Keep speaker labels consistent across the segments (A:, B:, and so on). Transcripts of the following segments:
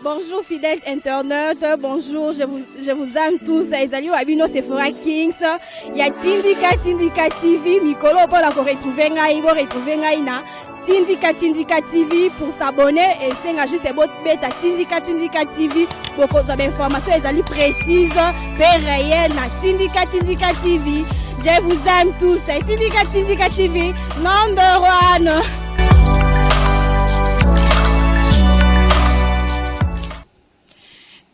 A: Bonjour fidèles internautes, bonjour, je vous aime tous. Ezali Wabino Sephora Kings. Il y a Tindika TV, Mikolo pour la retrouver ngai na Tindika TV pour s'abonner et c'est juste bot beta Tindika TV pour cause d'informations ezali précises, réelles na Tindika TV. Je vous aime tous. Tindika TV, number one.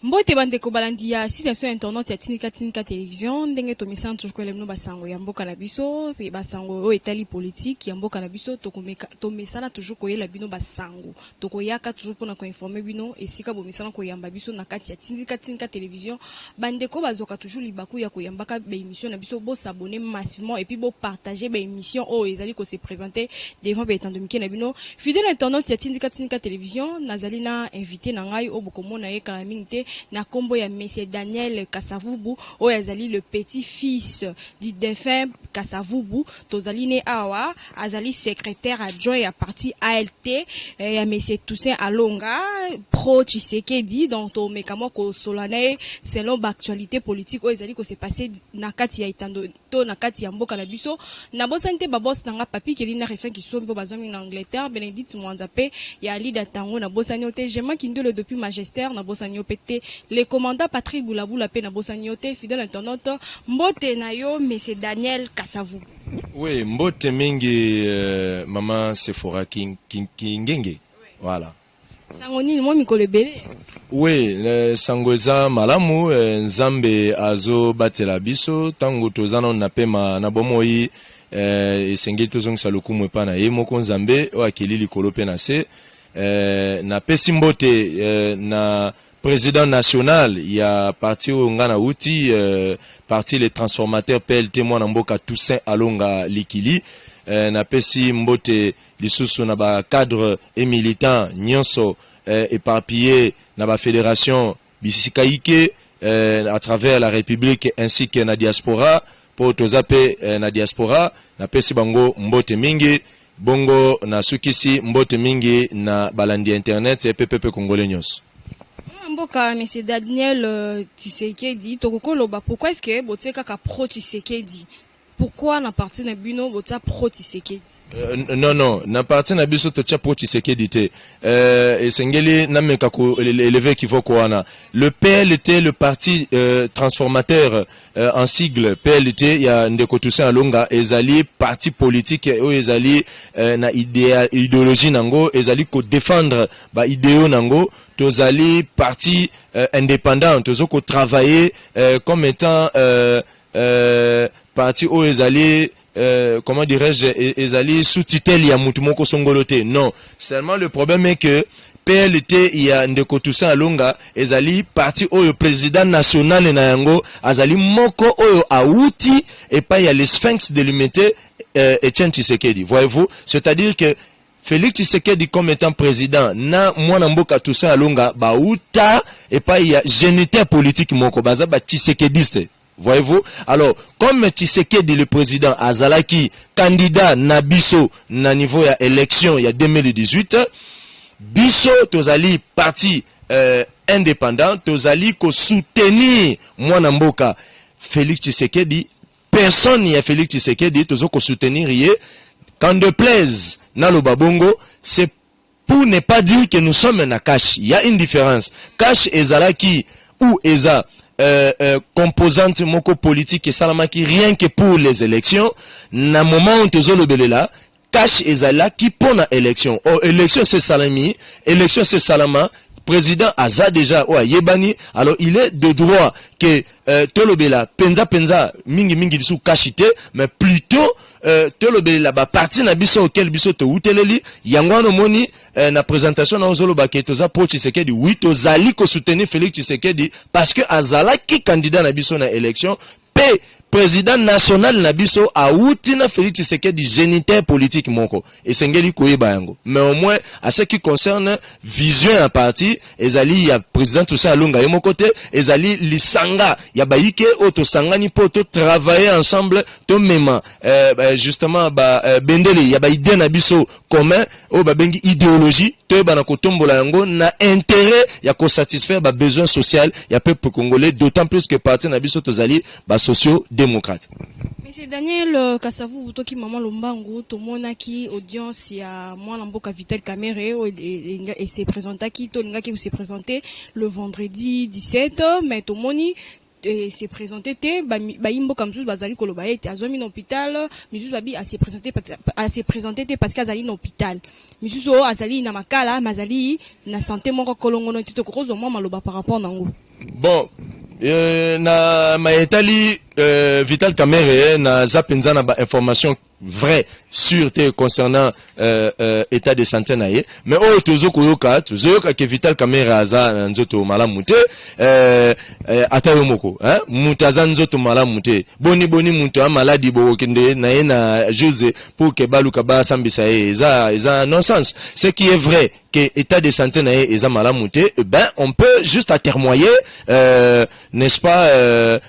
A: Mbote bande ko balandia situation internet ya Tindika télévision ndenge to misana toujours ko lemno basango ya mboka na biso pe basango o etali politique ya mboka na biso to misana toujours ko yela bino basango to ko yaka toujours pona ko informer bino esika bo misana ko yamba biso na kati ya Tindika télévision bande ko bazoka toujours libaku ya ko yambaka be émission na biso bo s'abonner massivement et puis bo partager be émission o ezali ko se présenter devant be etando mike na bino fidèle internet ya Tindika télévision nazali na invité na ngai o bokomona ye kala mingte na kombo ya Monsieur Daniel Kasavubu o yazali le petit-fils du défunt Kasavubu tozali ne awa azali secrétaire adjoint à parti ALT ya Monsieur Toussaint Alonga pro Tshisekedi donc to mekamo ko solane selon l'actualité politique o yazali ko se passer na kati ya itando to na kati ya mboka na biso na bosante babos nanga papi kelina refin ki sombo bazomi na Angleterre Benedict Mwanzape ya Lida Tango na bosani ote Jema Kindolo depuis Magistère na bosani opete le commandant Patrick Boulabou pe na bosani ote fidèle internaute mbote na yo Monsieur Daniel Kasavu.
B: Oui, mbote mingi maman Sephora Kingenge. Voilà.
A: Sangoni mo mikolo bele.
B: Oui, sangoza malamu nzambe azo batela biso tango tozana na pema na bomoi esengeli tozongisa lokumu epa na ye moko nzambe o akeli likolo pe na se na pesi mbote na président national il y a parti au ngana uti parti les transformateurs PLT mwana mboka Toussaint Alonga Likili na pesi mbote lisusu na ba cadre et militant nyonso éparpillé na ba fédération bisikaike à travers la République ainsi que na diaspora pour tozape na diaspora na pesi bango mbote mingi bongo na sukisi mbote mingi na balandi internet et pepe congolais nyonso.
A: Mboka Monsieur Daniel Tshisekedi tokokoloba pourquoi est-ce que botseka ka pro Tshisekedi pourquoi na parti na bino botsa pro Tshisekedi
B: non na parti na biso to tcha pro Tshisekedi te esengeli na meka ko élever qui voko wana le PLT le parti transformateur en sigle PLT ya ndeko Toussaint Alonga ezali parti politique o ezali na idéologie nango ezali ko défendre ba idéo nango tozali parti indépendant tozoko travailler comme étant parti o ezali comment dirais-je ezali sous tutelle ya mutu moko songolote non seulement le problème est que PLT il y a ndeko Toussaint Alonga ezali parti oyo président national na yango azali moko oyo auti et pas il y a les sphinx de l'humanité Etienne Tshisekedi voyez-vous c'est-à-dire que Félix Tshisekedi comme étant président na mwana mboka Toussaint Alonga bauta et pas il y a géniteur politique moko baza ba Tshisekediste. Voyez-vous? Alors, comme Tshisekedi le président azalaki candidat na biso na niveau ya élection il y a 2018, biso tozali parti indépendant, tozali ko soutenir mwana mboka Félix Tshisekedi, personne n'y a Félix Tshisekedi tozo ko soutenir yé quand de plaise na lo babongo, c'est pour ne pas dire que nous sommes na cash. Il y a une différence. Cash ezalaki ou eza composante moko politique et salamaki rien que pour les élections. Na moment où tozo lo belela, cash ezalaki pour na élection. Oh, élection c'est salami, élection c'est salama. Président Aza déjà ou Yebani, alors il est de droit que Tolobela penza mingi disu kashite, mais plutôt Tolobela ba parti na biso auquel biso to uteleli yangwano moni na présentation na ozolo ba ketoza pro Tshisekedi oui tozali ko soutenir Félix Tshisekedi parce que Azala qui candidat na biso na élection président national na biso autina Félix Tshisekedi géniteur politique moko et sengeli koyeba yango. Mais au moins à ce qui concerne vision un parti ezali ya président tout ça alonga yemo côté ezali lisanga ya baike auto sangani poto travailler ensemble to mema justement bendele ya ba idée na biso commun o ba bengi idéologie to ba na kotombola yango na intérêt ya ko satisfaire ba besoin social ya peuple congolais, d'autant plus que parti na biso tozali ba socio-démocrate.
A: Monsieur Daniel Kasavu Butoki Maman Lombango tomonaki audience ya mwana mboka Vital Kamerhe et s'est présenté qui tolinga qui s'est présenté le vendredi 17 mais tomoni s'est présenté ba imbo comme tous bazali koloba ete azomi na hôpital misus babi a s'est présenté parce qu'azali na hôpital misus o azali na makala mazali na santé moko kolongono tito kozo mwa maloba par rapport nango.
B: Bon na maetali Vital Kamerhe na zapenza na ba information vrai sûr concernant état de santé naie, mais o tozo koyoka ke Vital Kamerhe aza nzoto malamu te atayo moko mutaza nzoto malamu te boni mutu maladi bo kende nae na Jose pour que baluka ba sambisa eza nonsense. Ce qui est vrai que état de santé nae eza malamu te, ben on peut juste atermoyer n'est-ce pas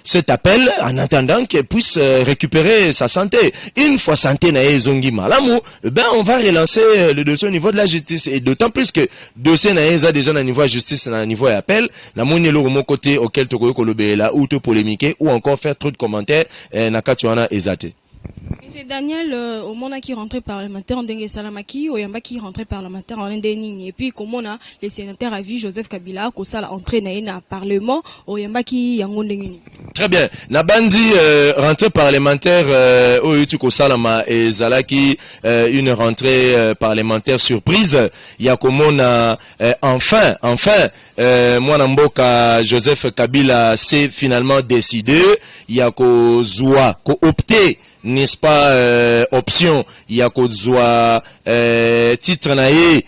B: cet appel en attendant qu'elle puisse récupérer sa santé. Une fois santé nae zongi malamu, ben on va relancer le dossier au niveau de la justice, et d'autant plus que dossier nae a déjà na niveau de justice na niveau d'appel na moni lo mon côté auquel to ko lobela ou to polémiquer ou encore faire trop de commentaires na katuana ezate.
A: C'est Daniel au monde qui rentré parlementaire en dengue salamaki au yamba qui rentré parlementaire en ndeni et puis comme on a les sénateurs a vu Joseph Kabila ko sala entrée na parlement au yamba qui yango ndengini. Très
B: bien. Na bandi rentrée parlementaire au yutu ko salama et zalaki une rentrée parlementaire surprise ya komona enfin mwana mboka Joseph Kabila s'est finalement décidé ya ko zoa ko opter n'est-ce pas option ya kozwa titre na ye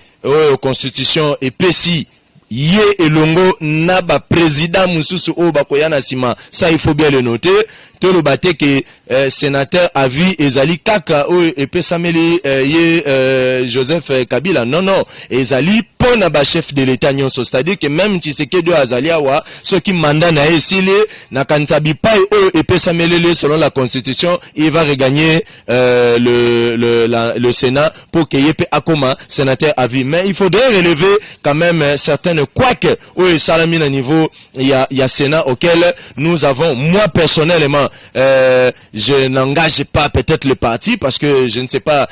B: constitution epesi ye elongo na ba président mususu o bakoyana sima, ça il faut bien le noter. To le baté que sénateur avis ezali kaka o epesameli ye Joseph Kabila non ezali pona ba chef de l'état nyonso, c'est-à-dire que même Tshisekedi azali awa ce qui mandat na esile na kansabi pai o epesameli selon la constitution, il va regagner le Sénat pour que yepe akoma sénateur avis. Mais il faudrait relever quand même certaines quoique au salami na niveau il y a Sénat auquel nous avons, moi personnellement je n'engage pas peut-être le parti parce que je ne sais pas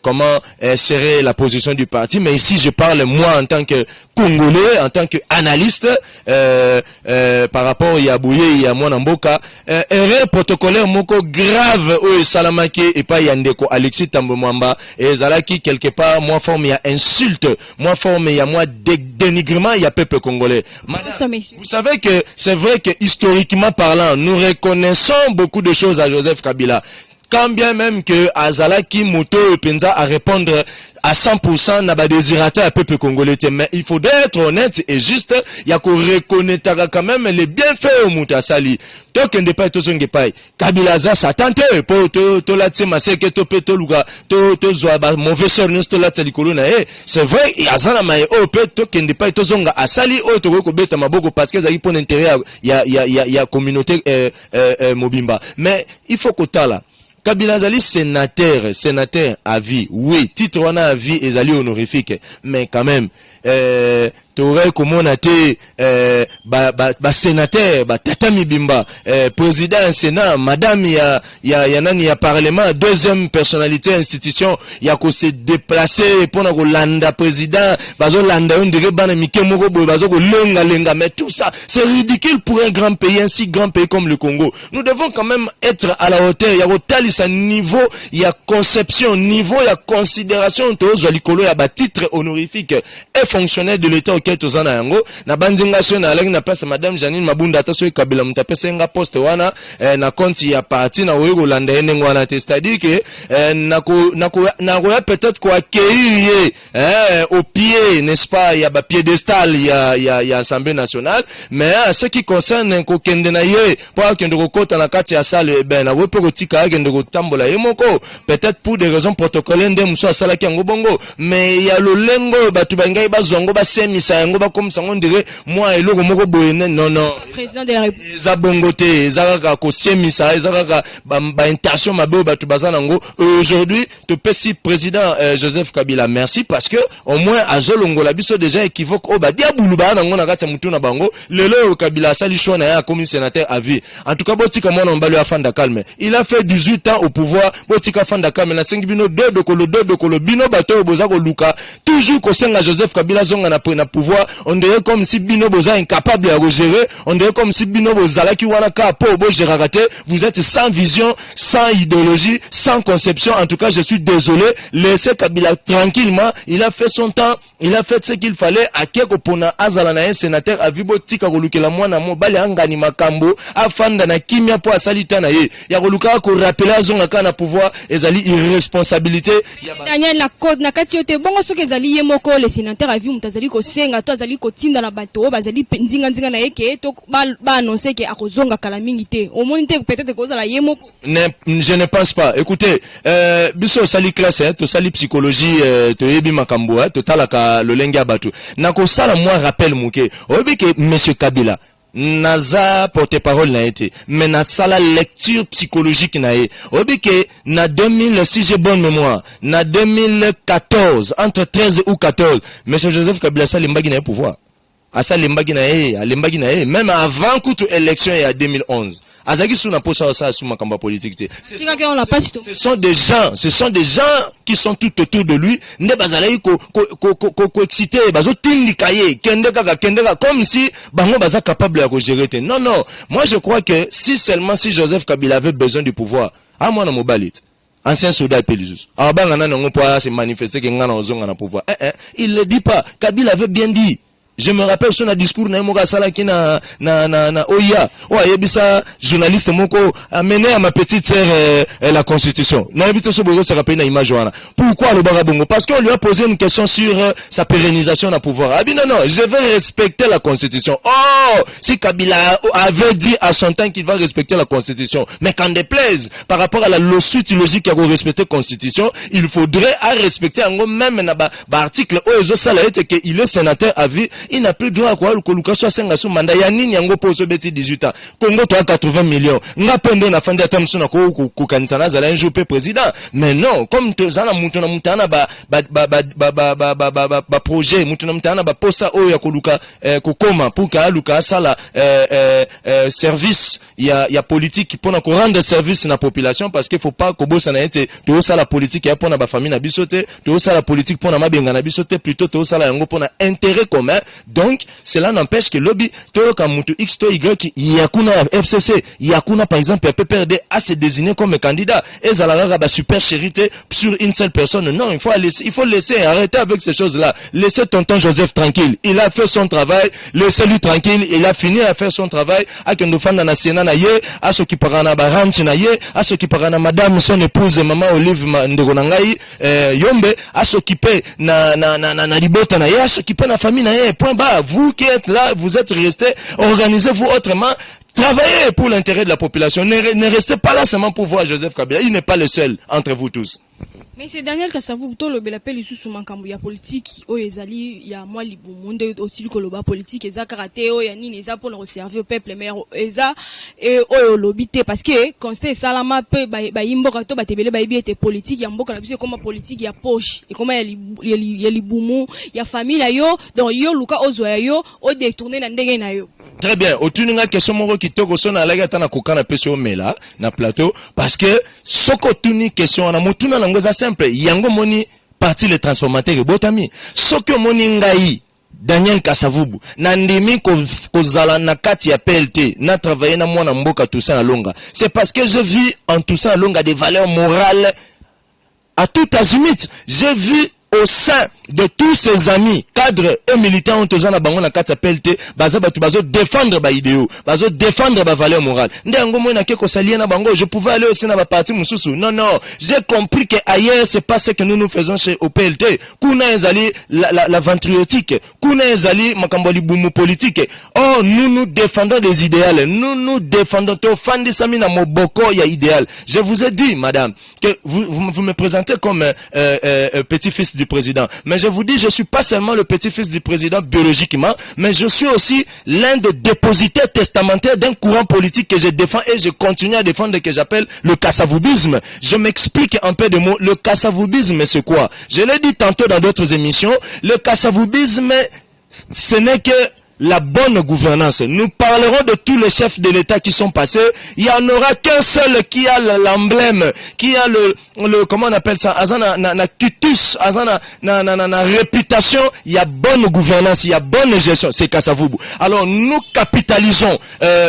B: comment serait la position du parti, mais ici je parle moi en tant que Congolais, en tant que analyste par rapport à Bouye et Mwana Mboka, erreur protocolaire moko grave au Salamaki et pas Yandeko Alexis Tambo Mwamba et Zalaki quelque part moi forme il y a insulte, moi forme il y a moi dénigrement il y a peuple congolais. Madame, vous savez que c'est vrai que historiquement parlant nous reconnaissons beaucoup de choses à Joseph Kabila. Quand bien même que Azalaki Moto Penza à répondre à 100% n'a pas désirateur à peuple congolais, mais il faudrait être honnête et juste, il y a qu'on reconnaître quand même les bienfaits au Moutasali. Donc, on ne pas tout ce qui paye. Kabila za satante pour to la tsema seke to peto luga to zoa mauvais sort nous to la tsalikolo na c'est vrai il y a zana mai o peto kende pas to zonga asali o to ko beta maboko parce que ça y pour intérêt il y a communauté mobimba, mais il faut que tala Kabila zali sénateur à vie, oui, titre wana à vie et zali honorifique, mais quand même, t'aurais comme on a été sénateur, Tatami Bimba, président Sénat, madame nani ya parlement, deuxième personnalité institution, ya ko se déplacer pour na ko landa président, bazo landa on dirait bana mike moko boy bazo ko lenga, mais tout ça c'est ridicule pour un grand pays, un si grand pays comme le Congo. Nous devons quand même être à la hauteur, ya ko talisa niveau, ya conception, niveau, ya considération to zo likolo ya ba titre honorifique et fonctionnaire de l'état auquel te tozana yango na bandinga so na alengi na place madame Janine Mabunda ata so Kabila mutapesa nga poste wana na compte ya parti na oyo kolanda enengo wana te, c'est-à-dire que na ko peut-être ko accueillir au pied, n'est-ce pas, il y a ba piédestal il y a Assemblée nationale, mais ce qui concerne ko kende na ye pour que ndoko kota na kati ya salle ben na wepo ko tika ke ndoko tambola ye moko peut-être pour des raisons protocolaires ndé muso asala ki yango bongo, mais il y a le lengo batu bangai bazongo ba semisa yango ba comme ça on dirait moi eloko moko boyene non
A: président de la République
B: za bongote ezaka ko semisa ezaka ba intention mabe batu bazana ngo. Aujourd'hui te pesi président Joseph Kabila merci parce que au moins azolongo la biso déjà équivoque o ba diabulu ba na ngona kati mutu na bango lelo Kabila sali shona ya comme sénateur à vie. En tout cas botika mona mbalo ya fanda calme, il a fait 18 ans au pouvoir, botika fanda calme na 5 bino 2 de kolo bino bato boza ko luka toujours ko senga Joseph Kabila zonga na pouvoir, on dirait comme si bino boza incapable à gérer, on dirait comme si bino bozala ki wana ka po bo gérer. Vous êtes sans vision, sans idéologie, sans conception. En tout cas, je suis désolé. Laissez Kabila tranquillement. Il a fait son temps. Il a fait ce qu'il fallait. Akeko pona azala na un sénateur a vibo tika koluke la mwana mo bale angani makambo afanda na kimia po asalita na ye. Ya koluka ko rappeler azonga kana pouvoir ezali irresponsabilité.
A: Daniel la code na kati yote bongo soki ezali ye moko le sénateur a vu mutazali ko senga to azali ko tinda na bato bazali nzinga na yeke to ba annoncer ke akozonga kala mingi te. Au moins peut-être que la ye moko.
B: Je ne pense pas. Écoutez, biso sali classe to sali psychologie to yebi makambo to talaka lo lenga batu. Na ko sala moi rappel muke. Obi ke monsieur Kabila naza porte-parole na été, mais na sala lecture psychologique na ye. Obi ke na 2000 si j'ai bonne mémoire, na 2014 entre 13 ou 14, monsieur Joseph Kabila sali mbagi na pouvoir. Asa lembagi na ye, même avant toute élection et à 2011. Azaki sous na posa ça sous makamba politique. Ce sont des gens qui sont tout autour de lui, ne bazalai ko excité, bazo tindikaye, kendeka comme si bango baza capable de gérer. Non, moi je crois que si Joseph Kabila avait besoin du pouvoir, à moi na mobalit. Ancien soldat Pélisus. Abanga na ngo po se manifester que ngana ozonga na pouvoir. Il le dit pas. Kabila avait bien dit. Je me rappelle son discours na moka salaki na oya yebisa journaliste moko amené à ma petite sœur la constitution. Na yebito so bozo se rappelle na image wana. Pourquoi le barabongo? Parce qu'on lui a posé une question sur sa pérennisation na pouvoir. Ah bien non, je vais respecter la constitution. Oh, si Kabila avait dit à son temps qu'il va respecter la constitution, mais qu'en déplaise par rapport à la suite logique à respecter la constitution, il faudrait à respecter en même na ba article ozo sala ete que il est sénateur à vie. Il n'a plus droit à quoi le Koluka soit 5 sous mandat. Yanni yango poso beti 18 ans. Congo toi 80 millions. Nga pende na fandi atamso na ko kansana zala un jour président. Mais non, comme zana mutana ba projet mutana ba posa o ya Koluka kokoma pour ka luka sala service ya politique pour na rendre service na population parce qu'il faut pas ko bosa na ete to sala politique ya pona ba famille na bisote, to sala politique pona mabenga na bisote plutôt to sala yango pona intérêt commun. Donc, cela n'empêche que lobby, Toyoka Moutou X, to Y, Yakuna FCC, Yakuna par exemple, PPRD a se désigné comme candidat. Et Zalaga va super chérité sur une seule personne. Non, il faut laisser arrêter avec ces choses-là. Laissez tonton Joseph tranquille. Il a fait son travail. Laissez-lui tranquille. Il a fini à faire son travail. À Kendofana na Siena na ye, à ce qui parana Baranch na ye, à ce qui parana madame, son épouse, maman Olive Ndegonangai, Yombe, à s'occuper na Libota na ye, à s'occuper na famille na ye. Point bas, vous qui êtes là, vous êtes restés, organisez-vous autrement, travaillez pour l'intérêt de la population, ne restez pas là seulement pour voir Joseph Kabila, il n'est pas le seul entre vous tous.
A: Mais c'est Daniel Kassavou, to le belapel ici sous mankambu ya politique, o ezali ya moi libumunde aussi ko loba politique eza karaté o ya nini eza pour le servir au peuple mais eza et o lobité parce que constate salama pe ba imboka to batebele ba ibi politique ya mboka na biso comme politique ya poche et comme ya libumu ya famille yo donc yo luka ozwa yo o détourner na ndenge na yo.
B: Très bien. Otuninga question moko kitoko sona alaga tana kokana peso mela na plateau parce que soko tuni question na mutuna na ngoza simple yango moni parti les transformateurs et botami soko moni ngai Daniel Kassavubu na ndimi kozala na kati ya PLT na travailler na mwana mboka Toussaint Alonga c'est parce que je vis en Toussaint Alonga des valeurs morales à tout azimut. J'ai vu au sein de tous ses amis, cadres et militants ont tous en bango na kata pelte, bazo défendre ba idéaux, bazo défendre ba valeur morale. Ndengo moi na keko salie na bango, je pouvais aller aussi na ba parti mususu. Non, non, j'ai compris que ailleurs c'est pas ce que nous faisons chez au PLT. Kuna ezali la ventriotique, kuna ezali makamboli bumu politique. Oh, nous défendons des idéaux, nous défendons to fandi samina moboko ya idéal. Je vous ai dit, madame, que vous me présentez comme petit-fils du président. Mais je vous dis, je suis pas seulement le petit-fils du président biologiquement, mais je suis aussi l'un des dépositaires testamentaires d'un courant politique que je défends et je continue à défendre, que j'appelle le kassavoubisme. Je m'explique un peu de mots. Le kassavoubisme, c'est quoi? Je l'ai dit tantôt dans d'autres émissions. Le kassavoubisme, ce n'est que la bonne gouvernance. Nous parlerons de tous les chefs de l'État qui sont passés. Il n'y en aura qu'un seul qui a l'emblème, qui a le comment on appelle ça, na quitus, na réputation. Il y a bonne gouvernance, il y a bonne gestion. C'est Kassavoubou. Alors nous capitalisons,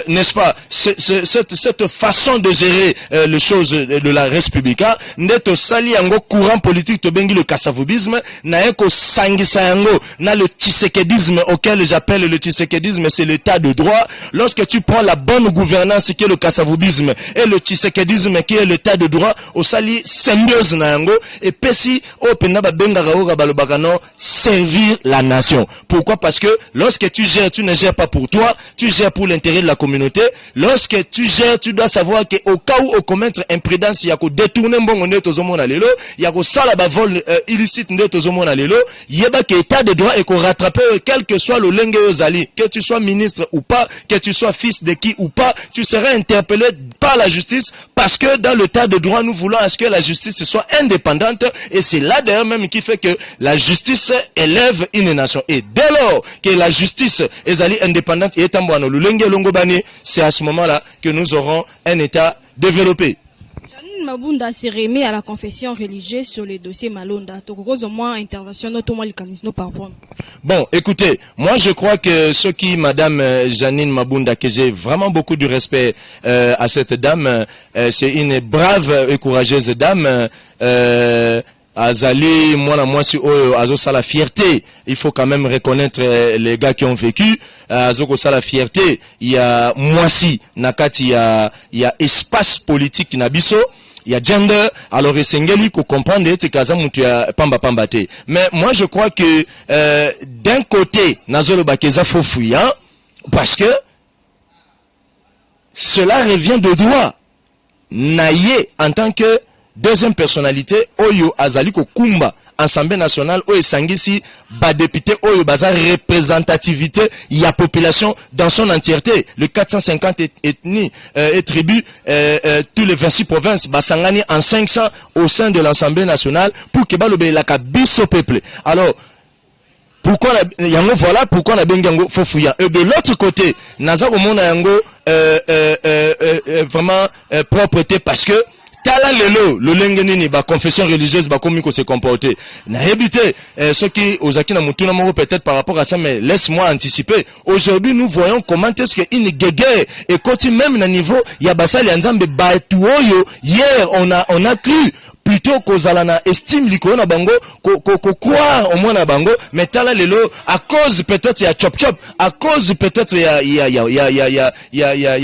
B: n'est-ce pas, cette façon de gérer les choses de la République. Neto sali yango courant politique to bengi le kassavoubisme, na eko sangisa yango na le tshisekedisme auquel j'appelle le tshisekedisme, c'est l'état de droit. Lorsque tu prends la bonne gouvernance qui est le kassavoubisme et le tshisekedisme qui est l'état de droit, au sali symbiose na yango et pesi o penaba bengara o balobakano servir la nation. Pourquoi? Parce que lorsque tu gères, tu ne gères pas pour toi, tu gères pour l'intérêt de la communauté. Lorsque tu gères, tu dois savoir que au cas où on commettre imprudence, il y a qu'au détourner mbongo ndeto zomona lelo, il y a qu'au sala ba vol illicite ndeto zomona lelo, yeba que état de droit et qu'on rattrape quel que soit le lenge ozali, que tu sois ministre ou pas, que tu sois fils de qui ou pas, tu seras interpellé par la justice parce que dans l'état de droit, nous voulons à ce que la justice soit indépendante et c'est là d'ailleurs même qui fait que la justice élève une nation. Et dès lors que la justice est indépendante et étamboano le lenge longobani, c'est à ce moment-là que nous aurons un état développé.
A: Mabunda s'est remis à la confession religieuse sur les dossiers Malonda. Intervention par rapport.
B: Bon, écoutez, moi je crois que ce qui, Madame Janine Mabunda, que j'ai vraiment beaucoup de respect à cette dame, c'est une brave et courageuse dame. Azali, moi si azo ça la fierté, il faut quand même reconnaître les gars qui ont vécu. Azo ça la fierté, il y a moisi nakati, il y a espace politique nabiso. Il y a gender, alors Essengeli qu'on comprendre pamba te. Mais moi je crois que d'un côté Nazolo Bakeza faut fouillant parce que cela revient de droit. Naye en tant que deuxième personnalité Oyo Azali ko Kumba Assemblée nationale o esangisi ba député oyo baza représentativité y a population dans son entièreté, le 450 ethnies et tribus, tous les 26 provinces basangani en 500 au sein de l'Assemblée nationale pour que balobe la kabiso peuple. Alors pourquoi yango, voilà pourquoi na bengi yango fofouya. Et de l'autre côté naza komona yango vraiment propreté parce que tala lelo le lengenini ba confession religieuse ba komi ko se comporter na habité ce qui ozaki na mutuna moko peut-être par rapport à ça, mais laisse-moi anticiper. Aujourd'hui nous voyons comment est-ce que une guerre et quand même na niveau ya basali ya nzambe ba tuoyo hier on a cru plutôt qu'ozala na estime likolo na bango ko croire au moins na bango, mais tala lelo à cause peut-être ya chop chop, à cause peut-être ya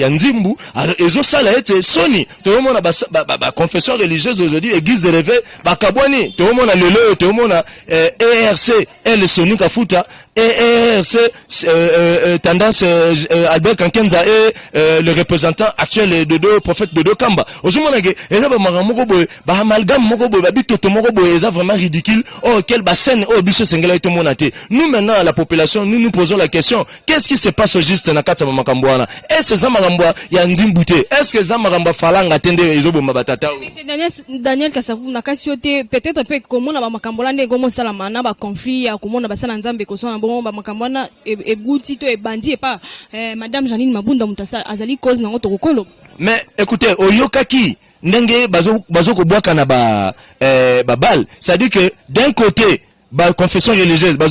B: nzimbu, alors ezo sala ete soni to mona ba confession religieuse aujourd'hui église de réveil ba kabwani to mona lelo to mona ERC elle soni kafuta ERC tendance Albert Kankenza et le représentant actuel de deux prophètes de deux Kamba ozomona ke eza ba makamoko boy ba amalgame moko boy ba bitoto moko boy eza vraiment ridicule. Oh quelle bassene oh biso sengela ito monate. Nous maintenant la population nous posons la question, qu'est-ce qui se passe au juste na kata makamboana? Est-ce que za makambwa ya nzimbute? Est-ce que za makamba falanga tende ezobo mabatata?
A: Daniel Kassavou na kasiote peut-être peut komona ba makambola nde gomo sala mana ba conflit ya komona basala nzambe ko sona bon ba makambwana e bouti to e bandi e pas madame Janine Mabunda mutasa azali cause na ngoto kokolo.
B: Mais écoutez, oyokaki ndenge bazo ko bwaka na ba bal, c'est-à-dire que d'un côté bah, confession religieuse, bah,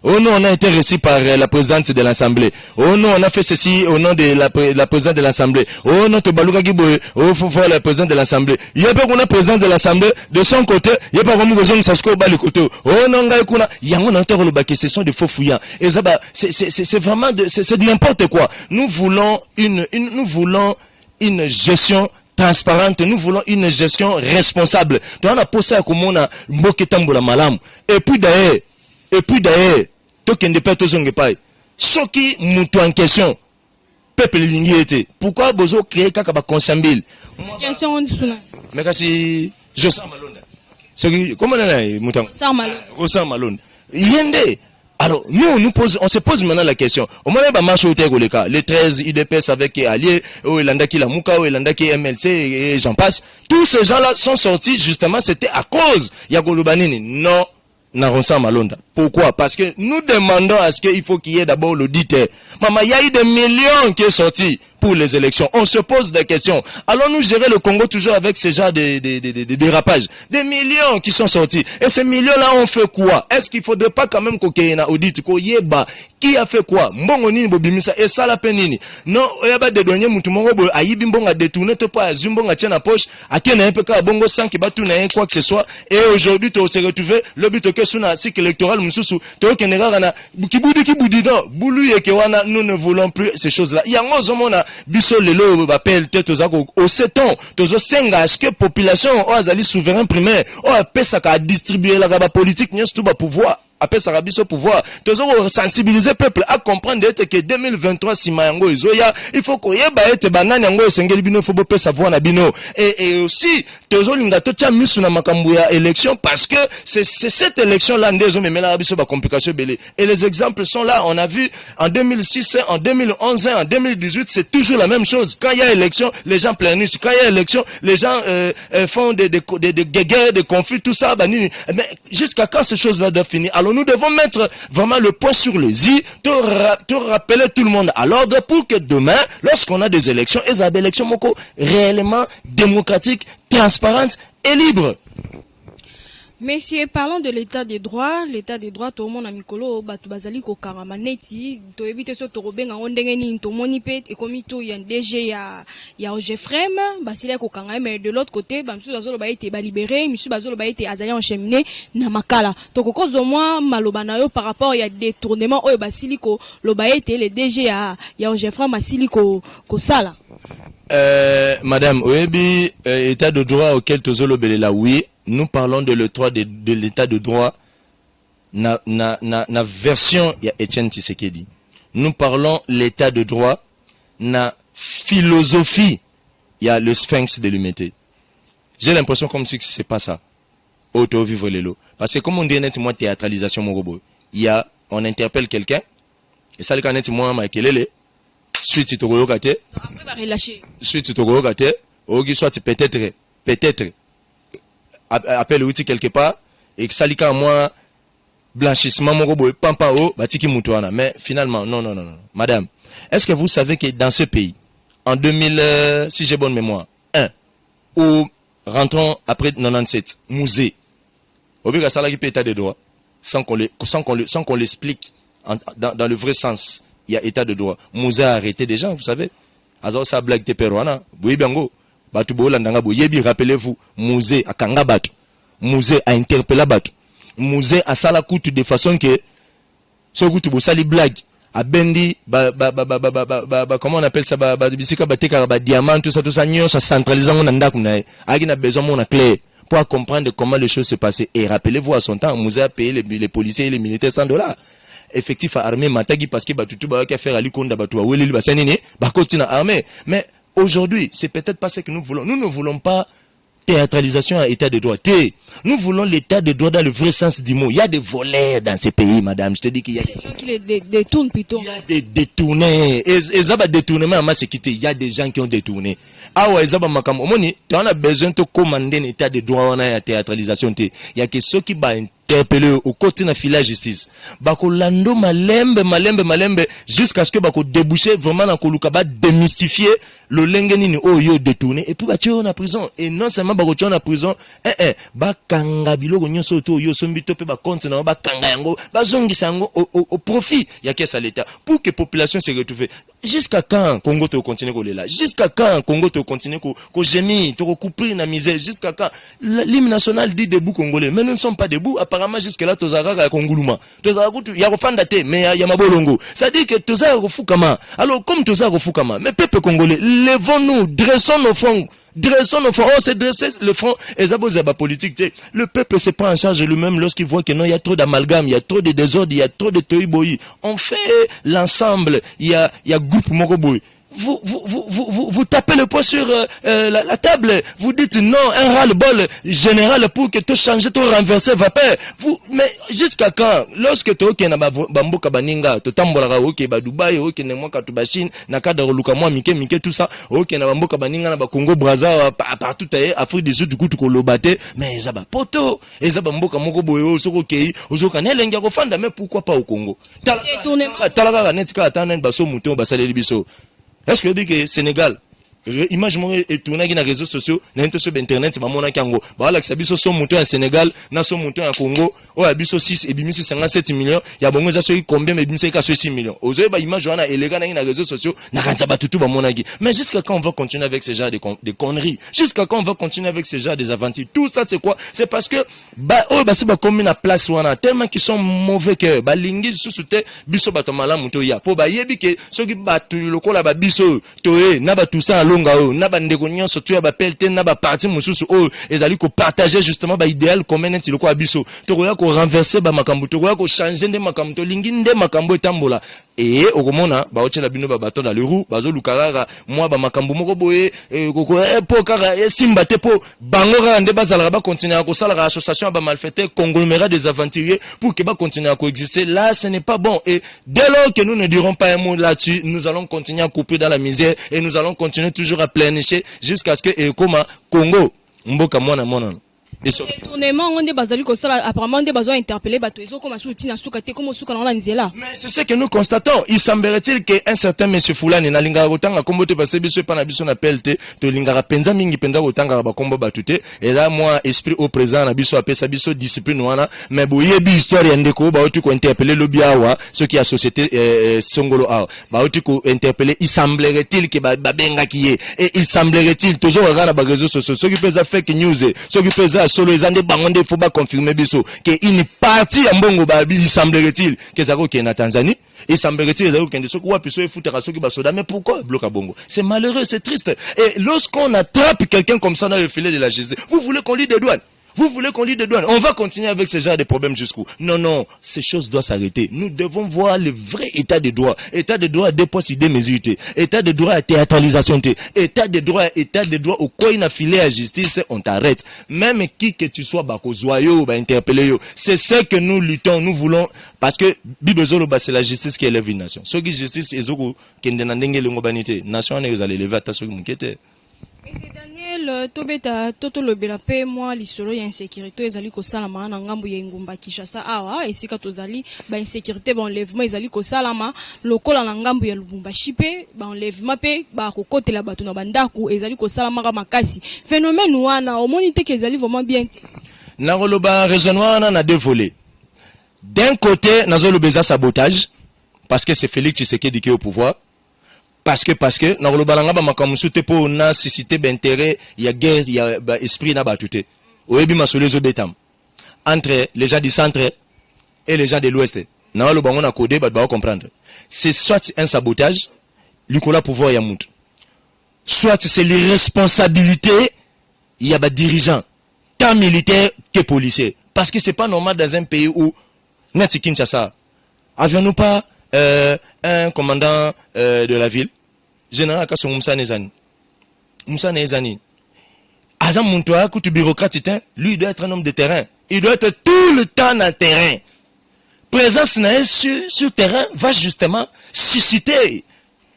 B: oh non, on a été reçu par la présidente de l'Assemblée. Oh non, on a fait ceci au nom de la présidente de l'Assemblée. Oh non, Tobaluka Giboye, oh, faut voir la présidente de l'Assemblée. Il y a pas qu'on a présidente de l'Assemblée, de son côté, il y a pas qu'on a Sasko bas le côté. Oh non, il y a un auteur le baquet, ce sont des faux fouillants. Et ça, bah, c'est vraiment c'est de n'importe quoi. Nous voulons une gestion transparente, nous voulons une gestion responsable. Donc on a posé à comment a mboketambola malam. Et puis d'ailleurs, toi qui ne pas tous on pas. Ce qui moutou en question, peuple lingi était. Pourquoi bozo créer kakaba consambile?
A: Question on suna.
B: Mais kasi je sens malonda. Ce qui comment on a mouton? Ressent malonda. Yende. Alors, on se pose maintenant la question. Au moment où marche au Tegoleka, les 13 IDPS avec alliés, au Elandaki Lamouka, au Elandaki MLC, et j'en passe, tous ces gens-là sont sortis, justement, c'était à cause Yagolubanini. Non, Naronsa Malonda. Pourquoi? Parce que nous demandons à ce qu'il faut qu'il y ait d'abord l'audit. Maman, il y a eu des millions qui sont sortis pour les élections. On se pose des questions. Allons-nous gérer le Congo toujours avec ce genre de dérapages? Des millions qui sont sortis. Et ces millions-là ont fait quoi? Est-ce qu'il ne faudrait pas quand même qu'on ait un audit? Qui a fait quoi? Mbongonini bobimisa et ça la penini. Non, il y a pas de données moutumongo ayibi mbonga détourné te pas zumbonga tient la poche. À qui n'a un peu qu'à bongo sans qui batu n'a quoi que ce soit. Et aujourd'hui, tu se retrouvé le but que sur un cycle électoral moussou. Tu as qu'un kiboudi non. Boulu et kewana, nous ne voulons plus ces choses-là. Il y a un zomona biso lelo bapel tête aux agos. Au 7 ans, tu as senga que population ou azali souverain primaire. Ou a pesa qu'à distribuer la gaba politique n'y a tout bas pouvoir. Après ça rabis au pouvoir, toujours sensibiliser le peuple à comprendre que 2023 si mayango izoya, il faut qu'on y ait banane yango sengeli bino faut pas savoir na bino et aussi toujours linga tocha misu na makambuya élection parce que c'est cette élection là ndezo memela rabiso ba complication belé et les exemples sont là. On a vu en 2006, en 2011, en 2018, c'est toujours la même chose. Quand il y a élection, les gens planifient. Quand il y a élection, les gens font des guerres, des conflits, tout ça. Mais jusqu'à quand ces choses-là doivent finir? Alors nous devons mettre vraiment le point sur les i, te rappeler tout le monde à l'ordre pour que demain, lorsqu'on a des élections, et des élections réellement démocratiques, transparentes et libres.
A: Messieurs, parlons de l'état des droits. L'état des droits, tout le monde a mikolo, batu bazali ko karamaneti, to éviter ce torobenga ondengeni, to monipe, et comme il y a un DG, ya Ogefrem, basile ko kanga, mais de l'autre côté, monsieur bazolo ba été libéré, monsieur bazolo ba été azali encheminé, na makala. To koko zomwa malobanayo par rapport, il y a des tournements, oh, basili ko, lo ba été, les DG, ya Ogefrem, basili ko sala.
B: Madame, oebi, état de droit auquel tozolo belela, oui. Nous parlons de l'état de droit na version ya Etienne Tshisekedi. Nous parlons l'état de droit na philosophie ya le sphinx de l'humanité. J'ai l'impression comme si c'est pas ça. Auto vivre les lots. Parce que comme on dit net moi théâtralisation mon robot. On interpelle quelqu'un et ça le canet moi makelele suite to goyokate.
A: Après va relâcher.
B: Suite to goyokate, ogi soit peut-être appelle outil quelque part et que salika moi blanchissement mon robot pampa o batiki mutuana. Mais finalement non madame, est-ce que vous savez que dans ce pays en 2000 si j'ai bonne mémoire ou rentrons après 97 musée obliga salaki pe état de droit sans qu'on l'explique dans le vrai sens. Il y a état de droit. Musée a arrêté des gens, vous savez. Azao sa blague te peruana boui bango. Rappelez-vous, Musée à Kangabatu, Musée à interpellé Batu, Musée à Salakout de façon que ce goût de sali blague à Bendi, comment on appelle ça, bisika bateka diamant, tout ça, nyon, ça centralisant mon anda kunae, agina besoin mon clé pour comprendre comment les choses se passaient. Et rappelez-vous à son temps, Musée a payé les policiers et les militaires $100. Effectif à armée, matagi parce que batutu ba ka faire ali konda batu wa weli basanini, ba continue armée, mais aujourd'hui, c'est peut-être pas ce que nous voulons. Nous ne voulons pas théâtralisation à état de droit. Nous voulons l'état de droit dans le vrai sens du mot. Il y a des voleurs dans ces pays, madame. Je te dis qu'il y a
A: des gens qui les détournent plutôt. Il
B: y a des détournés. Et ça va détournement à ma sécurité. Il y a des gens qui ont détourné. Ah ouais, ça va m'accompagner. Tu en as besoin de commander un état de droit en théâtralisation. Il y a que ceux qui interpellé au côté na fila justice bako lando malembe jusqu'à ce que bako déboucher vraiment na koluka ba démystifier le lengeni ni oyo détourné et puis ba tio na prison et non seulement bako tio na prison ba kanga biloko nyonso to yo sombi to pe ba compte na ba kanga yango ba zongisa yango au profit ya caisse à l'état pour que population se retrouve. Jusqu'à quand Congo te continue ko là? Jusqu'à quand Congo te continue ko gémir, te recouvrir na misère? Jusqu'à quand l'hymne national dit debout congolais, mais nous ne sommes pas debout. Apparemment jusque là tozara ka Konguluma. Tozara kutu ya kofanda te mais ya mabolongo. Ça dit que tozara kofukama. Alors comme tozara kofukama, mais peuple congolais, levons-nous, dressons nos fronts. Dressons nos fronts. Oh, c'est dresser le front. Et ça, politique. Le peuple se prend en charge lui-même lorsqu'il voit que non, il y a trop d'amalgame, il y a trop de désordre, il y a trop de toiboyi. On fait l'ensemble. Il y a groupe Mokoboy. Vous tapez le poing sur la table. Vous dites non, un ras-le-bol général pour que tout change, tout renverser, vapeur. Mais jusqu'à quand? Lorsque tu es na bamboka baninga, tu tambola ok ba Dubaï, ok ne moi katuba Chine, na kadro luka moi mike tout ça, ok na bamboka baninga na ba Congo Brazza partout Afrique du Sud du coup tu kolobate, mais ça ba poto, et ça bamboka moko boyo soko kei, ozoka nelenga ko fanda mais pourquoi pas au Congo? Talaka netika atana baso muto basale biso. Est-ce que vous dites que Sénégal, imagine et tourner dans les réseaux sociaux, dans internet, ma mona kango. Bah là, ça biso son montant à Sénégal, na son montant à Congo, oh abiso 6 et bimisi 57 millions, ya bongo za soki combien mais bimisi ka 6 millions. Ozoe ba image wana elega na les réseaux sociaux, na kanta ba tutu ba monagi. Mais jusqu'à quand on va continuer avec ce genre de conneries? Jusqu'à quand on va continuer avec ce genre des aventures? Tout ça c'est quoi? C'est parce que ba oh ba si ba comme na place wana tellement qu'ils sont mauvais que ba lingi susute biso ba tomala muto ya. Po ba yebi ke soki ba tu lokola ba biso toé na ba tout ça na bandeko nyonso tu ya ba pelte na ba parti mususu o ezali ko partager justement ba idéal commun neti loko abiso to ko ya ko renverser ba makambo to ko ya ko changer nde makambo to lingi nde makambo etambola et okomona ba otela bino ba bato na le roue bazo lukarara moi ba makambo moko boye koko po kara simba te po bango ka nde bazala ba continuer ko sala association ba malfaiteur conglomérat des aventuriers pour que ba continuer à coexister. Là ce n'est pas bon et dès lors que nous ne dirons pas un mot là-dessus, nous allons continuer à couper dans la misère et nous allons continuer toujours à pleurnicher jusqu'à ce que comme Congo mboka mwana
A: Étonnamment, on est basé comme ça. Apparemment, on est basé interpeller Batoiso comme Soutina Soukate, comme Souka dans la.
B: Mais c'est ce que nous constatons. Il semblerait-il qu'un certain monsieur Foulani na linga otanga kombo te passé biso pa na biso na pelte to linga penza mingi penda otanga ba kombo batute et là moi esprit au présent na biso apesa biso discipline wana mais boyebi histoire ya ndeko ba oti ko interpeller lobi awa ce qui a société Songolo awa ba oti ko interpeller. Il semblerait-il que ba benga kiye et il semblerait-il toujours regarder ba réseaux sociaux ce qui peut fake news ce qui peut solo ezande bangonde faut pas confirmer biso que une partie ya mbongo babi il semblerait-il que ça ko na Tanzanie il semblerait-il que ça ko ndeko wapi so efutera soki basoda. Mais pourquoi bloquer bongo? C'est malheureux, c'est triste. Et lorsqu'on attrape quelqu'un comme ça dans le filet de la justice, vous voulez qu'on lit des douanes? Vous voulez qu'on lit des douanes? On va continuer avec ce genre de problèmes jusqu'où? Non, ces choses doivent s'arrêter. Nous devons voir le vrai état de droit. État de droit des postes démesurés. État de droit à théâtralisation. État de droit au coin affilé à justice, on t'arrête. Même qui que tu sois, bako zoyo, ba interpeller yo. C'est ce que nous luttons, nous voulons, parce que Bibezolo, c'est la justice qui élève une nation. Ce qui justice, ezoko, kendenandenge lengobanité. Nation, vous allez lever à ta soki mukete.
A: Daniel, tobeta toto lobela pe moi lisolo ya insécurité ezali ko salama na ngambu ya ngumba Kinshasa awa esika tozali ba insécurité ba enlèvement ezali ko salama lokola na ngambu ya Lubumbashi pe ba enlèvement pe ba kokotela bato na bandaku ezali ko salama ka makasi phénomène wana omoni te ke ezali vraiment bien
B: na koloba raisonnement na deux volets. D'un côté nazolo beza sabotage parce que c'est Félix Tshisekedi qui est au pouvoir. Parce que na kolobalanga ba makamusu te po na suscité d'intérêt, il y a guerre, il y a esprit na batute. Oyebi masolezo betam. Entre les gens du centre et les gens de l'ouest. Na lo bango na codé ba comprendre. C'est soit un sabotage, likola pouvoir ya mutu. Soit c'est l'irresponsabilité, il y a ba dirigeant, tant militaire que policier. Parce que c'est pas normal dans un pays où Nati Kinshasa. Avions-nous pas un commandant de la ville, général Kassou Moussa Nezani. Moussa Nezani. Azam Mountoua, coup de bureaucrate, lui, il doit être un homme de terrain. Il doit être tout le temps dans le terrain. Présence sur terrain va justement susciter.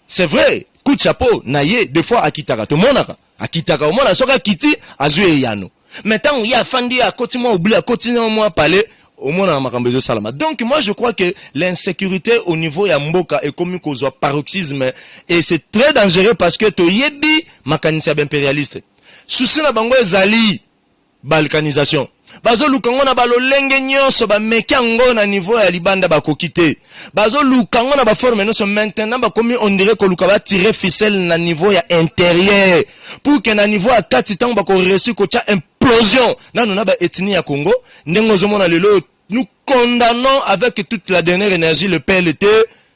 B: C'est vrai, coup de chapeau, naïe, des fois à Kitara. Tout le monde a Kitara. Au moins, la soka Kiti, a joué Yano. Maintenant, il y a Fandi à côté moi, oublié à côté moi parler. au moins dans Makambezo Salama. Donc moi je crois que l'insécurité au niveau ya mboka est comme un paroxysme et c'est très dangereux parce que to yebi makanisi impérialiste. Souci na bango ezali balkanisation. Bazo lukango na balolenge nyonso ba mekango na niveau ya libanda ba kokite. Bazo lukango na ba forme no so maintenant ba komi on dirait que luka ba tirer ficelle na niveau ya intérieur pour que na niveau ya kati tango ba ko réussir ko tia implosion na na ba ethnie ya Congo ndengo zo mona lelo. Nous condamnons avec toute la dernière énergie le PLT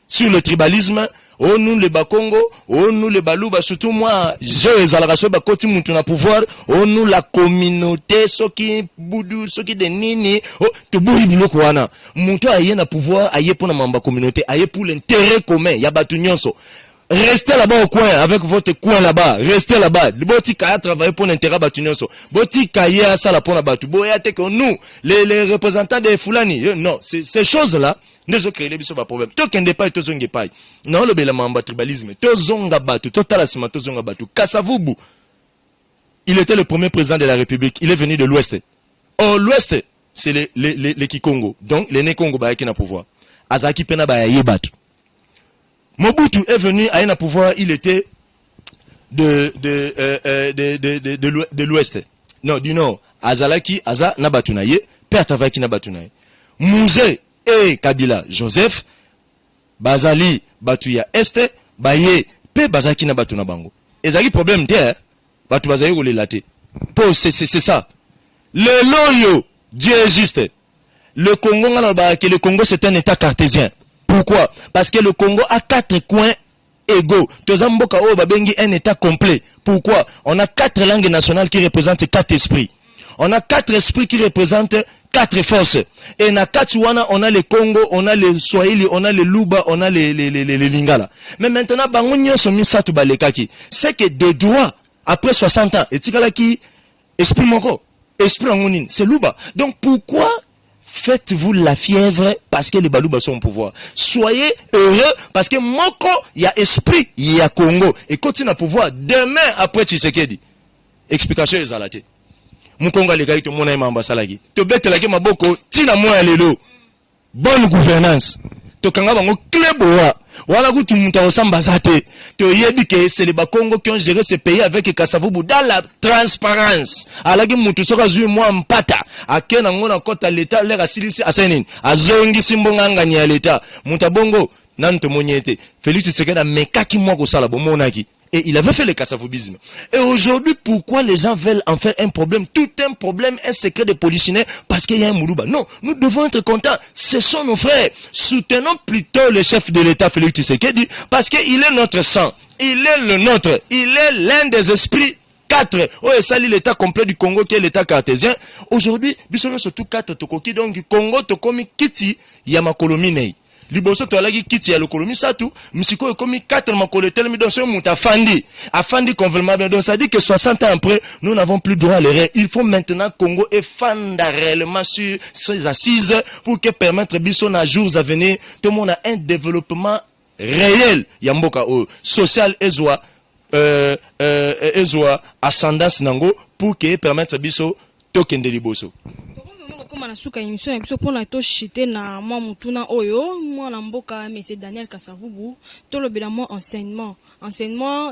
B: sur le tribalisme. Oh nous les Bakongo, oh nous les Balouba, surtout moi, je Zalaraso Bakoti Moutouna pouvoir, oh nous la communauté, ceux qui boudou, ceux qui denini, oh tu bouri biloko wana. Mouto aye na pouvoir, aye pour la mamba communauté, aye pour l'intérêt commun, yabatu nyonso. Restez là-bas au coin, avec votre coin là-bas. Restez là-bas. Boti kaya travailler pour l'intérêt batunyoso. Boti kaya ça la pour la batu. Boyate que nous, les représentants des Fulani, non, ces choses-là, nous ont créé les problèmes. Toi qui n'es pas, toi zonge pas. Non, le bel mamba tribalisme. Toi zonga batu, toi talasima, toi zonga batu. Kasavubu, il était le premier président de la République. Il est venu de l'Ouest. Or, l'Ouest, c'est les Kikongo. Donc, les Nekongo, bah, qui n'a pouvoir. Azaki pena ba yebatu. Mobutu est venu à un pouvoir, il était de l'Ouest. Non, du Nord. Azalaki, Aza, Nabatunaye, Père Tavaki Nabatunaye. Mouzé et Kabila, Joseph, Bazali, Batuya Est, Baye, Pe Bazaki Nabatunabango. Et ça y problème, t'es, Batu Bazaye ou les latés. C'est ça. Le loyo, Dieu est juste. Le Congo, c'est un état cartésien. Pourquoi? Parce que le Congo a 4 coins égaux. Tozamboka o babengi un état complet. Pourquoi? On a 4 langues nationales qui représentent 4 esprits. On a 4 esprits qui représentent 4 forces. Et na Katsuwana, on a les Congo, on a les Swahili, on a les Luba, on a les Lingala. Mais maintenant, bangonyo somi satu balekaki. C'est que des droits, après 60 ans, et tikalaki, esprit moko, esprit angonine, c'est Luba. Donc pourquoi faites-vous la fièvre parce que les Balouba sont au pouvoir? Soyez heureux parce que Moko, il y a esprit, il y a Congo. Et continue à pouvoir demain après Tshisekedi. Explication est zalate. Mukonga les gars, tout le monde est mambasalagi. To bête la game boko, tina moi lelo. Bonne gouvernance. To kanga bango kleboa. Voilà que tu montes ensemble zate. To yebi que c'est les Bakongo qui ont géré ce pays avec Kasavubu dans la transparence. Alagi mutu soka zui moi mpata. Akena ngona kota l'État l'air asilisi asenin. Azongi simbonga ngani ya l'État. Mutabongo nanto monyete. Félix Tshisekedi mekaki moi ko sala bomonaki. Et il avait fait le kassavoubisme. Et aujourd'hui, pourquoi les gens veulent en faire un problème? Tout un problème, un secret de polichinelle, parce qu'il y a un Moulouba. Non, nous devons être contents. Ce sont nos frères. Soutenons plutôt le chef de l'État, Félix Tshisekedi, parce qu'il est notre sang. Il est le nôtre. Il est l'un des esprits 4. Oh, et ça, l'État complet du Congo, qui est l'État cartésien. Aujourd'hui, bisous, surtout 4 tokoki. Donc, Congo, tokomi kiti, yamakolomine. Liboso to alagi kiti ya lokolomi satu msiko ekomi 4 makolo telemi donc ce muta afandi convenablement. Donc ça dit que 60 ans après nous n'avons plus droit à l'erreur. Il faut maintenant Congo et fanda réellement sur ses assises pour que permettre biso na jours à venir tout le monde a un développement réel yamboka social ezwa ascendance nango pour que permettre biso tokende liboso.
A: Comme on a souka émission ebiso pona to chité na mwa mutuna oyo mwa na mboka monsieur Daniel Kasavubu to lobela mwa enseignement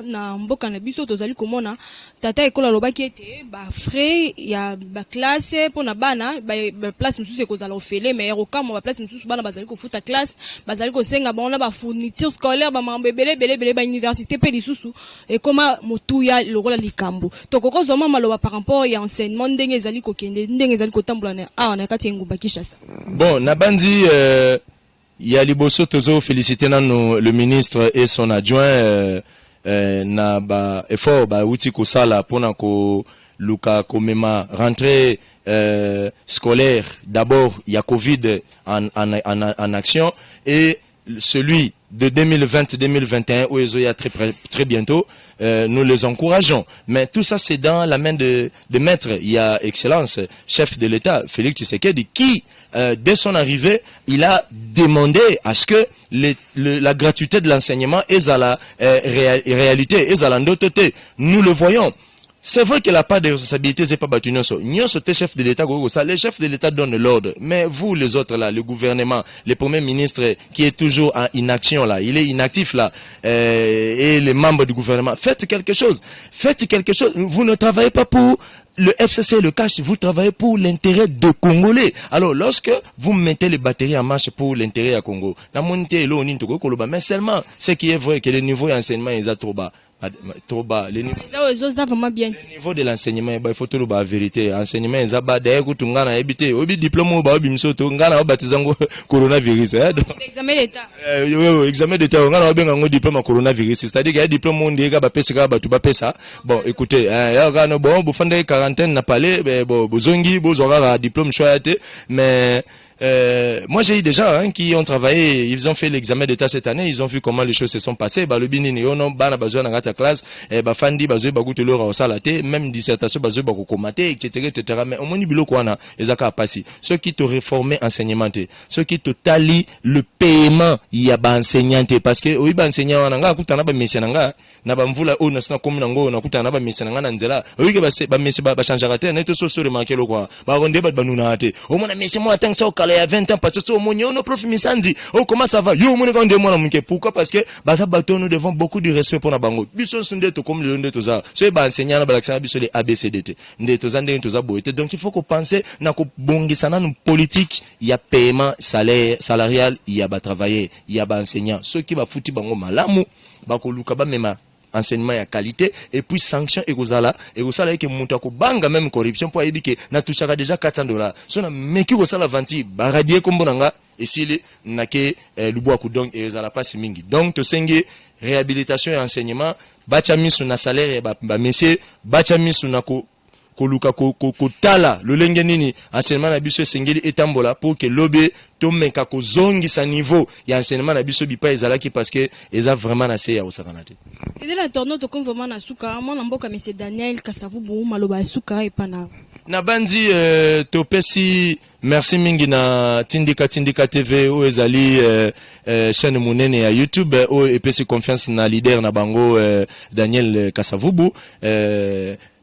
A: na mboka na biso tozali komona tata ekola lobaki ete ba frais ya ba classe pona bana ba place mususu ekozala ofele mais okamo ba place mususu bana bazali ko futa classe bazali ko senga ba on a ba fourniture scolaire ba mambe belé ba université pe lisusu et koma motuya lokola likambo to koko zoma maloba par rapport ya enseignement ndenge ezali ko kende ndenge ezali ko tambola na bon, Nabandi, il y a Liboso Tozo féliciter le ministre et son adjoint na ba effort ba uti ko sala pona ko luka ko mema rentrée scolaire. D'abord, il y a Covid en action et celui de 2020-2021 où il y a très bientôt. Nous les encourageons. Mais tout ça, c'est dans la main de maître. Il y a Excellence, chef de l'État, Félix Tshisekedi, qui, dès son arrivée, il a demandé à ce que la gratuité de l'enseignement est à la réalité, est à la noteté. Nous le voyons.
B: C'est vrai qu'il n'a pas de responsabilité, c'est pas battu Nyonso. Nyonso, t'es chef de l'État, les chefs de l'État donnent l'ordre. Mais vous, les autres là, le gouvernement, le premier ministre qui est toujours en inaction là, il est inactif là, et les membres du gouvernement, faites quelque chose. Faites quelque chose. Vous ne travaillez pas pour le FCC, le cash, vous travaillez pour l'intérêt de Congolais. Alors, lorsque vous mettez les batteries en marche pour l'intérêt à Congo, mais seulement, ce qui est vrai, que le niveau d'enseignement est trop bas. Trop bas. Le niveau de l'enseignement, il faut tout la vérité. Enseignement est bas. D'ailleurs, tu ngana habité. Obi diplôme au babi misoto ngana baptisant coronavirus.
A: Examen d'état.
B: Examen d'état. Ngana obi ngango diplôme coronavirus. C'est-à-dire qu'il y a diplôme on dit ba pesa ba tu ba pesa. Bon, écoutez, ya ngana bon, bu fande quarantaine na palais, bon, bozongi, bozora diplôme choyate, mais moi j'ai eu des gens qui ont travaillé, ils ont fait l'examen d'état cette année, ils ont vu comment les choses se sont passées. Bah le binini ono bana bazwa na ngata classe, bah fandi bazwa bagutu lora osalate, même dissertation bazwa bakokomate, etc. Mais au moins biloko wana ezaka pasi. Ceux qui te réformer enseignement, ceux qui te talient le paiement ya ba enseignant, parce que oui ba enseignant wana nga kutana ba mesi nga na ba mvula o na sina komi nango na kutana ba mesi nga na nzela. Oui que ba mesi ba changer rater, na to so remarquer lo quoi. Ba ronde ba banuna ate. Au moins mesi moi tant ça il y a 20 ans parce que on prof Misanzi. Oh comment ça va? Yo mon quand pourquoi? Parce que baza bateau nous devons beaucoup de respect pour na bango. Biso sunde to comme le nde to za. So ba enseignant na ba l'accent biso les ABCDT. Nde to za nde to za boité. Donc il faut qu'on pense na ko bongisana nous politique, il y a paiement salaire salarial, il y a ba travailler, il y a ba enseignant. Ceux qui va fouti bango malamu ba ko luka ba mema enseignement ya qualité et puis sanction et gozala que monta ko banga même corruption pour ebike na touchaka déjà $400 so na meki ko sala vanti baradie kombo nanga esili nake lubo ku donc et zala pas mingi donc to senge réhabilitation et enseignement bacha misu na salaire ba monsieur bacha misu na ko koluka kotala lolenge nini enseignement na biso sengeli etambola pour que lobe to meka ko zongi sa niveau ya enseignement na biso bipa ezalaki parce que eza vraiment na se ya osakanate.
A: Et de la tournote comme vraiment na suka moi na mboka monsieur Daniel Kasavubu maloba suka et pana.
B: Na bandi topesi merci mingi na Tindika TV o ezali chaîne monene ya YouTube o epesi confiance na leader na bango Daniel Kasavubu.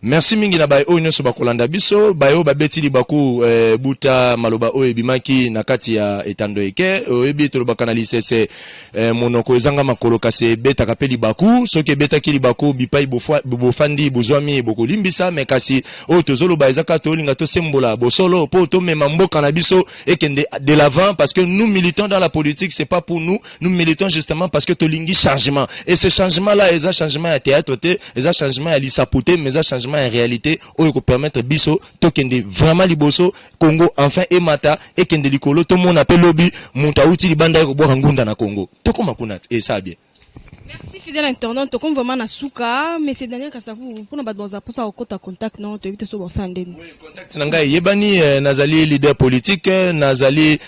B: Merci mingi na bai o nyoso bakolanda biso bayo babeti libaku buta maloba o ebimaki na kati ya etando eke o ebi to lobaka na lisese monoko ezanga makolo kase beta kapeli baku soki beta ki libaku bipai bofandi bozwami bokolimbisa me kasi o tozolo ba ezaka to linga to sembola bosolo po to mema mboka na biso ekende de l'avant parce que nous militons dans la politique c'est pas pour nous militons justement parce que to lingi changement et ce changement là eza changement ya théâtre te eza changement ya lisapote mais eza changement en réalité ou ko permettre biso to kende vraiment liboso Congo enfin et mata et kende likolo to mon appel lobby monta uti libanda ko boka ngunda na Congo to koma kunat et ça bien.
A: Merci fidèle internaute comme vraiment na suka mais c'est Daniel Kasavubu pour na badonza pour ça au contact non to éviter so bon sandeni.
B: Oui contact nanga yebani nazali leader politique nazali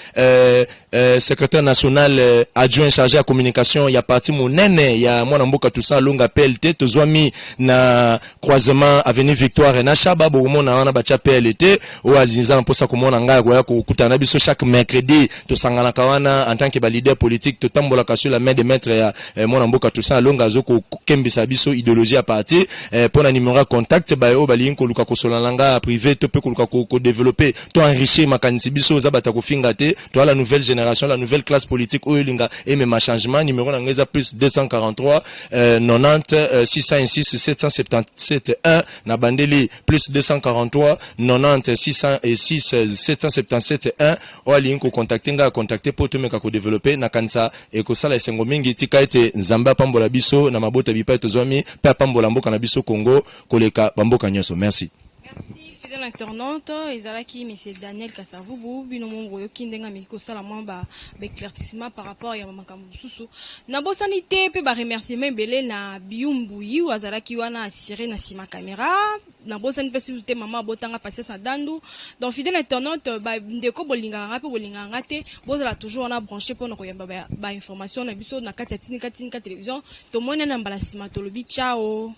B: secrétaire national adjoint chargé à communication ya parti monene ya mwana mboka tout ça longa PLT tozwami na croisement avenue Victoire na Chaba bomona wana bacha PLT o azinza mposa komona nga ko ya kokutana biso chaque mercredi to sangana kawana en tant que leader politique to tambola sur la main de maître ya mwana mboka tout ça longa zoko kembisa biso idéologie à parti pour na numéro contact ba o bali ko luka ko solalanga privé to pe ko luka ko développer to enrichir makanisi biso za bata ko fingate to la nouvelle génération la nouvelle classe politique o linga et même changement numéro na ngeza plus 243 90 606 777 1 na bandeli plus 243 90 606 777 1 o ali ko contacter pour to meka ko développer na kanisa et ko sala esengo mingi tika ete nzamba pambola biso na mabota bipa tozwami pa pambola mboka na biso Congo koleka bamboka nyoso. Merci.
A: Merci fidèle internaute ezalaki monsieur Daniel Kasavubu bino mongo yoki ndenga miko sala mwa ba éclaircissement par rapport ya makambo susu na bosani te pe ba remerciement belé na Biumbu yu azalaki wana assuré na sima caméra na bosani pe te mama botanga passer sa dandu donc fidèle internaute ba ndeko bolinga nga pe bolinga nga te bozala toujours on a branché pour na koyamba ba information na biso na kati ya Tindika télévision to mona na mbala sima to lobi ciao.